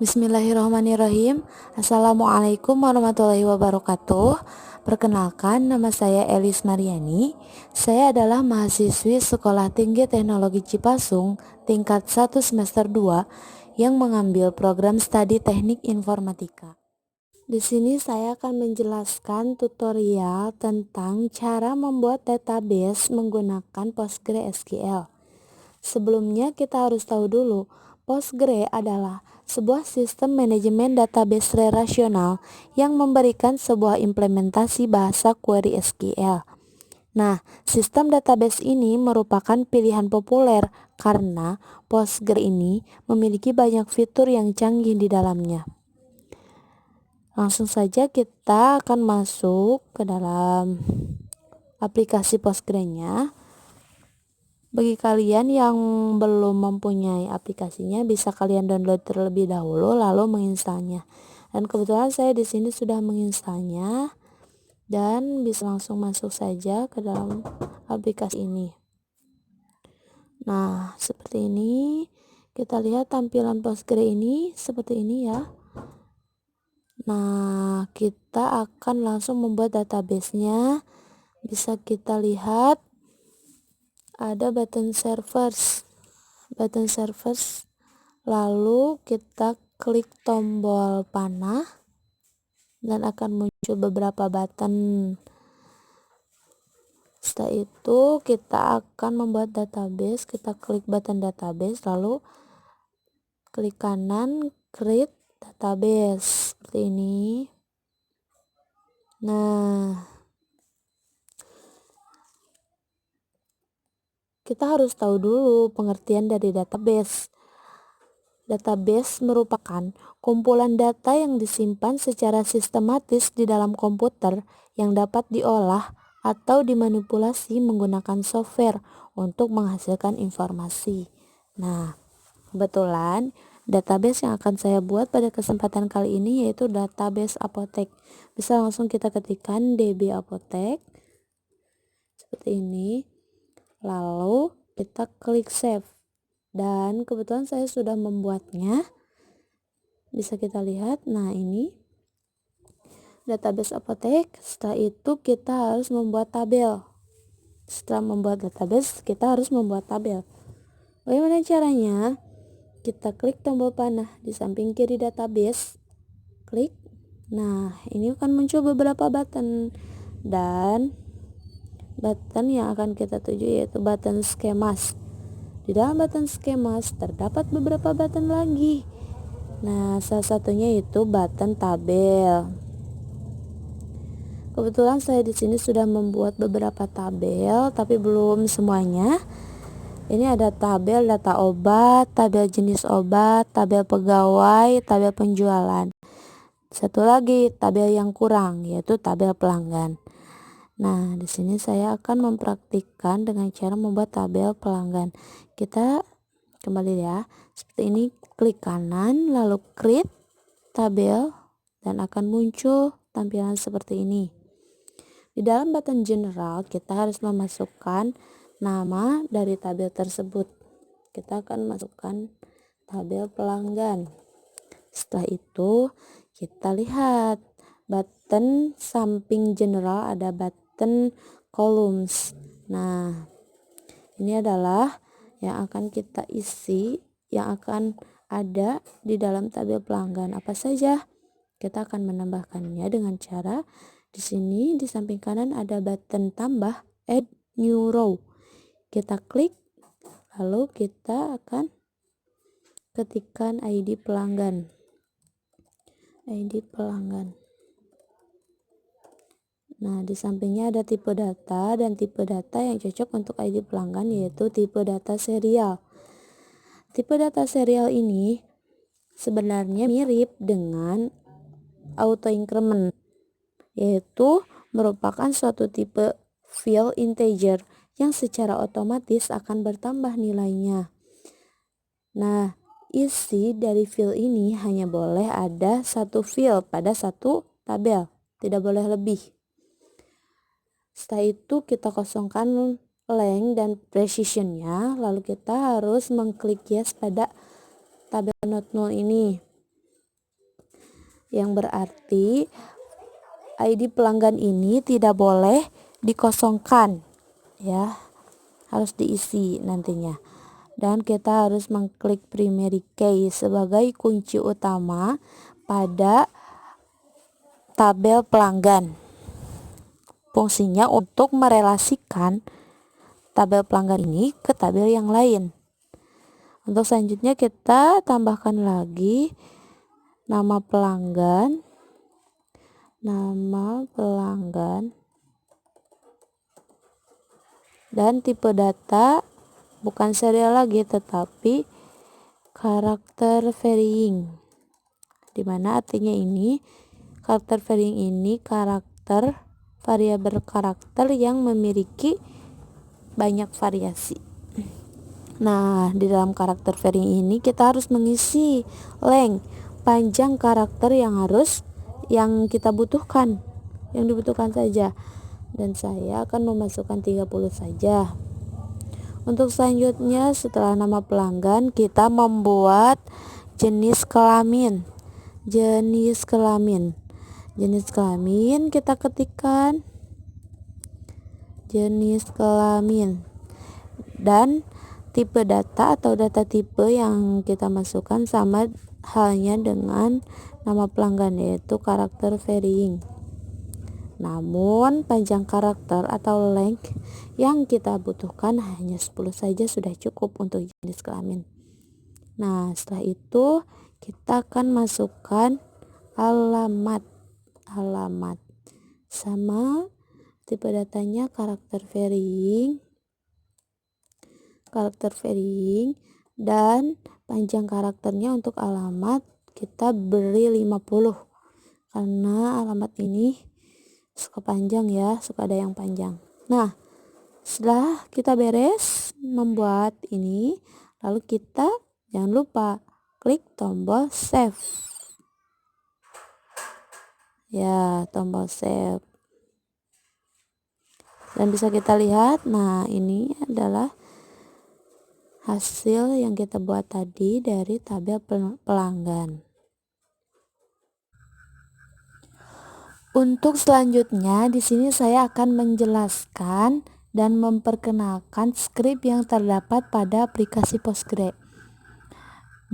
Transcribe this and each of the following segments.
Bismillahirrahmanirrahim. Assalamualaikum warahmatullahi wabarakatuh. Perkenalkan, nama saya Elis Mariani. Saya adalah mahasiswi Sekolah Tinggi Teknologi Cipasung tingkat 1 semester 2 yang mengambil program studi Teknik Informatika. Di sini saya akan menjelaskan tutorial tentang cara membuat database menggunakan PostgreSQL. Sebelumnya kita harus tahu dulu, Postgre adalah sebuah sistem manajemen database relasional yang memberikan sebuah implementasi bahasa query SQL. Nah, sistem database ini merupakan pilihan populer karena Postgre ini memiliki banyak fitur yang canggih di dalamnya. Langsung saja kita akan masuk ke dalam aplikasi Postgre-nya. Bagi kalian yang belum mempunyai aplikasinya, bisa kalian download terlebih dahulu lalu menginstalnya. Dan kebetulan saya di sini sudah menginstalnya dan bisa langsung masuk saja ke dalam aplikasi ini. Nah, seperti ini. Kita lihat tampilan Postgre ini seperti ini ya. Nah, kita akan langsung membuat database-nya. Bisa kita lihat ada button servers, lalu kita klik tombol panah dan akan muncul beberapa button. Setelah itu kita akan membuat database. Kita klik button database, lalu klik kanan create database seperti ini. Nah, kita harus tahu dulu pengertian dari database. Database merupakan kumpulan data yang disimpan secara sistematis di dalam komputer yang dapat diolah atau dimanipulasi menggunakan software untuk menghasilkan informasi. Nah, kebetulan database yang akan saya buat pada kesempatan kali ini yaitu database apotek. Bisa langsung kita ketikkan DB apotek seperti ini. Lalu kita klik save. Dan kebetulan saya sudah membuatnya. Bisa kita lihat. Nah, ini database apotek. Setelah itu kita harus membuat tabel. Setelah membuat database, kita harus membuat tabel. Bagaimana caranya? Kita klik tombol panah di samping kiri database. Klik. Nah, ini akan muncul beberapa button. Dan button yang akan kita tuju yaitu button schemas. Di dalam button schemas terdapat beberapa button lagi. Nah, salah satunya itu button tabel. Kebetulan saya di sini sudah membuat beberapa tabel, tapi belum semuanya. Ini ada tabel data obat, tabel jenis obat, tabel pegawai, tabel penjualan. Satu lagi tabel yang kurang, yaitu tabel pelanggan. Nah, di sini saya akan mempraktikkan dengan cara membuat tabel pelanggan. Kita kembali ya. Seperti ini, klik kanan lalu create tabel dan akan muncul tampilan seperti ini. Di dalam button general, kita harus memasukkan nama dari tabel tersebut. Kita akan masukkan tabel pelanggan. Setelah itu, kita lihat button samping general ada button columns. Nah, ini adalah yang akan kita isi, yang akan ada di dalam tabel pelanggan. Apa saja? Kita akan menambahkannya dengan cara di sini di samping kanan ada button tambah add new row. Kita klik, lalu kita akan ketikkan ID pelanggan. Nah, di sampingnya ada tipe data dan tipe data yang cocok untuk ID pelanggan yaitu tipe data serial. Tipe data serial ini sebenarnya mirip dengan auto increment, yaitu merupakan suatu tipe field integer yang secara otomatis akan bertambah nilainya. Nah, isi dari field ini hanya boleh ada satu field pada satu tabel, tidak boleh lebih. Setelah itu kita kosongkan length dan precision-nya, lalu kita harus mengklik yes pada tabel not null ini. yang berarti ID pelanggan ini tidak boleh dikosongkan ya, harus diisi nantinya. Dan kita harus mengklik primary key sebagai kunci utama pada tabel pelanggan. Fungsinya untuk merelasikan tabel pelanggan ini ke tabel yang lain. Untuk selanjutnya kita tambahkan lagi nama pelanggan, dan tipe data bukan serial lagi tetapi karakter varying, dimana artinya ini karakter varying ini karakter variabel karakter yang memiliki banyak variasi. Nah, di dalam karakter varying ini kita harus mengisi length, panjang karakter yang kita butuhkan, yang dibutuhkan saja. Dan saya akan memasukkan 30 saja. Untuk selanjutnya setelah nama pelanggan kita membuat jenis kelamin. Jenis kelamin kita ketikkan jenis kelamin, dan tipe data atau data tipe yang kita masukkan sama halnya dengan nama pelanggan, yaitu karakter varying. Namun panjang karakter atau length yang kita butuhkan hanya 10 saja sudah cukup untuk jenis kelamin. Nah, setelah itu kita akan masukkan alamat sama tipe datanya karakter varying dan panjang karakternya untuk alamat kita beri 50 karena alamat ini suka panjang ya, suka ada yang panjang. Nah, setelah kita beres membuat ini, lalu kita jangan lupa klik tombol save ya, tombol save, dan bisa kita lihat. Nah, ini adalah hasil yang kita buat tadi dari tabel pelanggan. Untuk selanjutnya di sini saya akan menjelaskan dan memperkenalkan script yang terdapat pada aplikasi Postgre.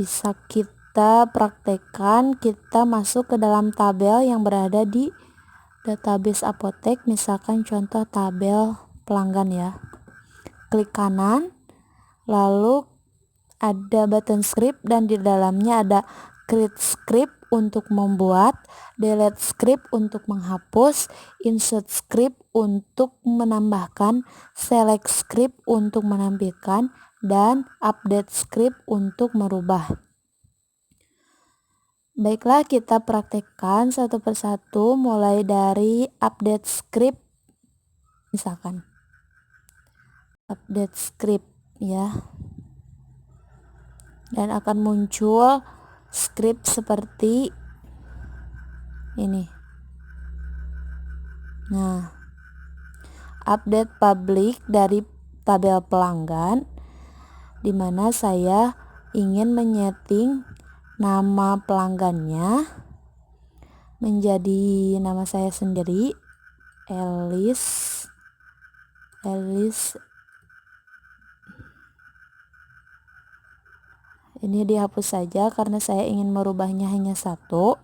Bisa kita praktekkan, kita masuk ke dalam tabel yang berada di database apotek, misalkan contoh tabel pelanggan ya. Klik kanan, lalu ada button script dan di dalamnya ada create script untuk membuat, delete script untuk menghapus, insert script untuk menambahkan, select script untuk menampilkan, dan update script untuk merubah. Baiklah, kita praktekkan satu persatu mulai dari update script. Misalkan update script ya, dan akan muncul script seperti ini. Nah, update public dari tabel pelanggan, dimana saya ingin menyeting nama pelanggannya menjadi nama saya sendiri, Elis. Ini dihapus saja karena saya ingin merubahnya hanya satu.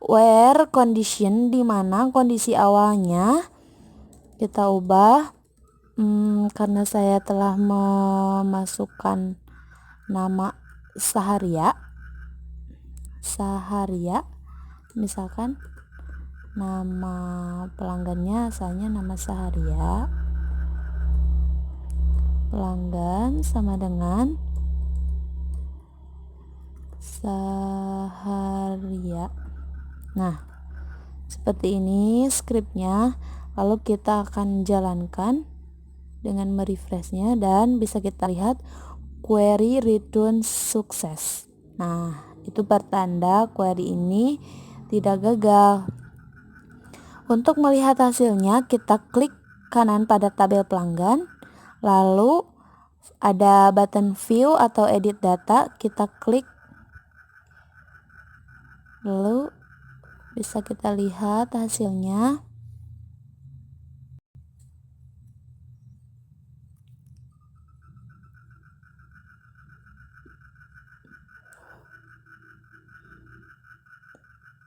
Where condition, dimana kondisi awalnya kita ubah karena saya telah memasukkan nama Saharia, misalkan nama pelanggannya asalnya nama Saharia, pelanggan sama dengan Saharia. Nah, seperti ini scriptnya. Lalu kita akan jalankan dengan merefreshnya dan bisa kita lihat query return sukses. Nah, itu pertanda query ini tidak gagal. Untuk melihat hasilnya, kita klik kanan pada tabel pelanggan, lalu ada button view atau edit data, kita klik, lalu Bisa kita lihat hasilnya.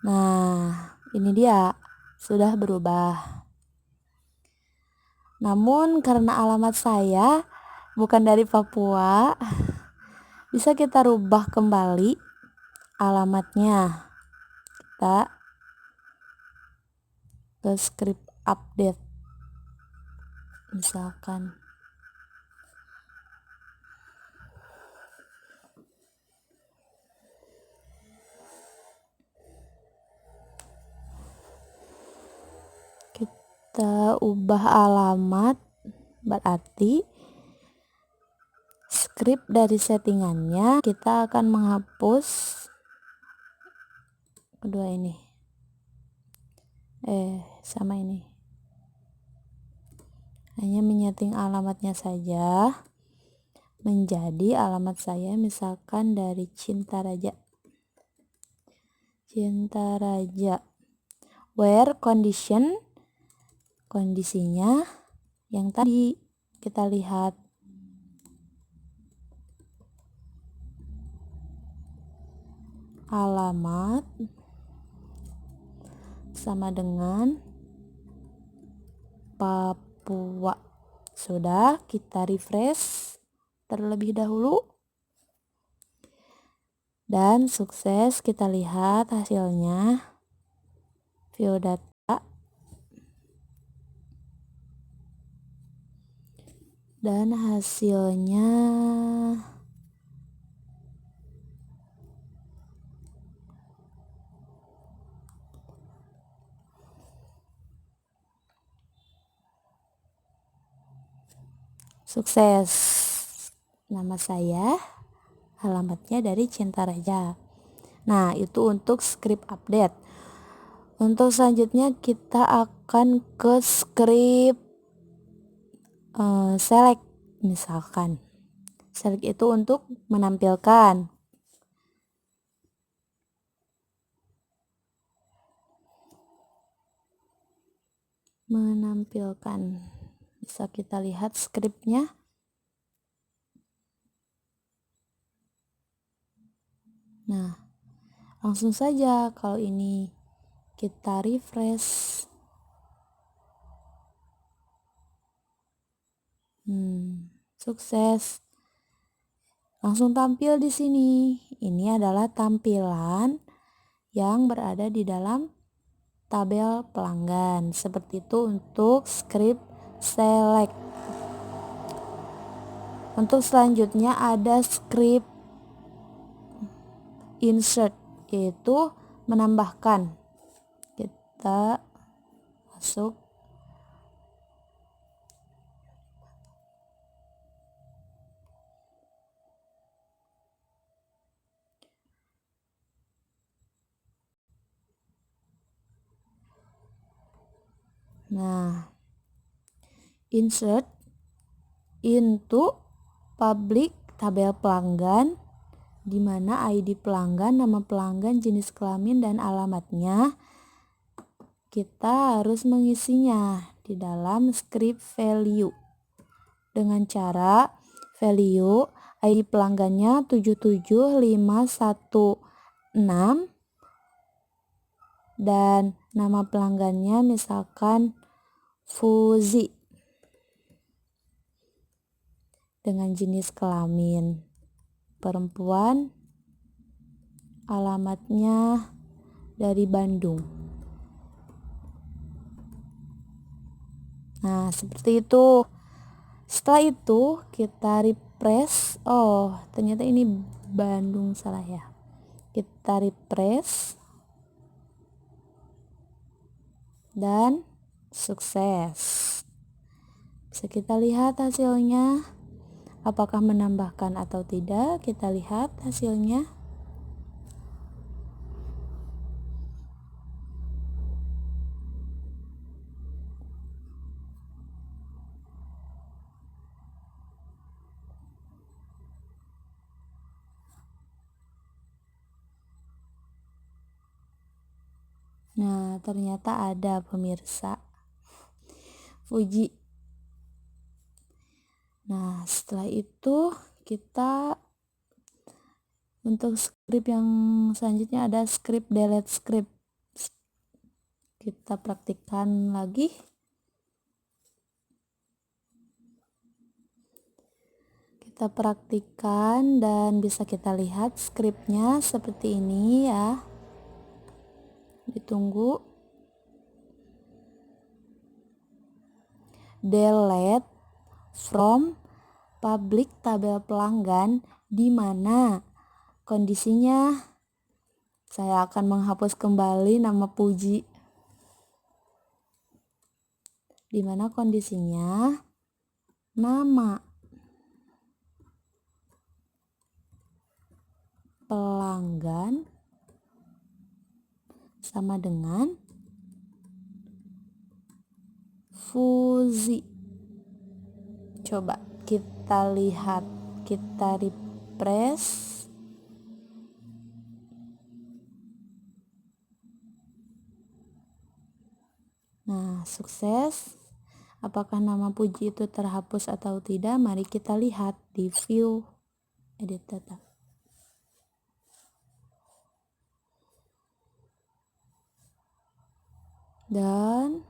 Nah, ini dia sudah berubah. Namun karena alamat saya bukan dari Papua, bisa kita rubah kembali alamatnya. Kita ke script update misalkan. Kita ubah alamat, berarti script dari settingannya kita akan menghapus kedua ini, sama ini, hanya menyeting alamatnya saja menjadi alamat saya misalkan dari Cinta Raja, where kondisinya yang tadi kita lihat. Alamat sama dengan Papua. Sudah, kita refresh terlebih dahulu. Dan sukses, kita lihat hasilnya. View data. Dan hasilnya sukses. Nama saya, alamatnya dari Cinta Raja. Nah, itu untuk script update. Untuk selanjutnya kita akan ke script select misalkan. Select itu untuk menampilkan. Bisa kita lihat scriptnya. Nah, langsung saja kalau ini kita refresh. Sukses. Langsung tampil di sini. Ini adalah tampilan yang berada di dalam tabel pelanggan. Seperti itu untuk script select. Untuk selanjutnya ada script insert, yaitu menambahkan. Kita masuk. Nah, insert into public tabel pelanggan, di mana ID pelanggan, nama pelanggan, jenis kelamin, dan alamatnya kita harus mengisinya di dalam script value dengan cara value ID pelanggannya 77516 dan nama pelanggannya misalkan Fuzi dengan jenis kelamin perempuan, alamatnya dari Bandung. Nah, seperti itu. Setelah itu kita refresh. Oh, ternyata ini Bandung, salah ya. Kita refresh dan sukses. Bisa kita lihat hasilnya. Apakah menambahkan atau tidak? Kita lihat hasilnya. Nah, ternyata ada pemirsa. Fuji. Nah, setelah itu kita untuk script yang selanjutnya ada script delete script. Kita praktikkan lagi. Kita praktikkan dan bisa kita lihat scriptnya seperti ini ya. Ditunggu. Delete from public tabel pelanggan, di mana kondisinya saya akan menghapus kembali nama Puji, di mana kondisinya nama pelanggan sama dengan Fuji. Coba kita lihat, kita refresh. Nah, sukses. Apakah nama Puji itu terhapus atau tidak? Mari kita lihat di view edit data. Dan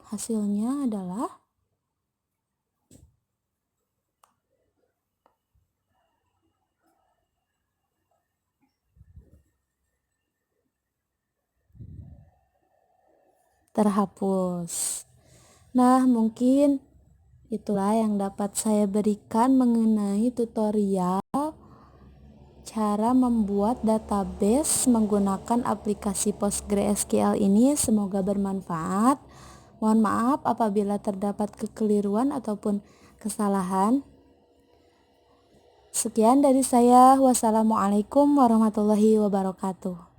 hasilnya adalah terhapus. Nah, mungkin itulah yang dapat saya berikan mengenai tutorial cara membuat database menggunakan aplikasi PostgreSQL ini. Semoga bermanfaat. Mohon maaf apabila terdapat kekeliruan ataupun kesalahan. Sekian dari saya. Wassalamualaikum warahmatullahi wabarakatuh.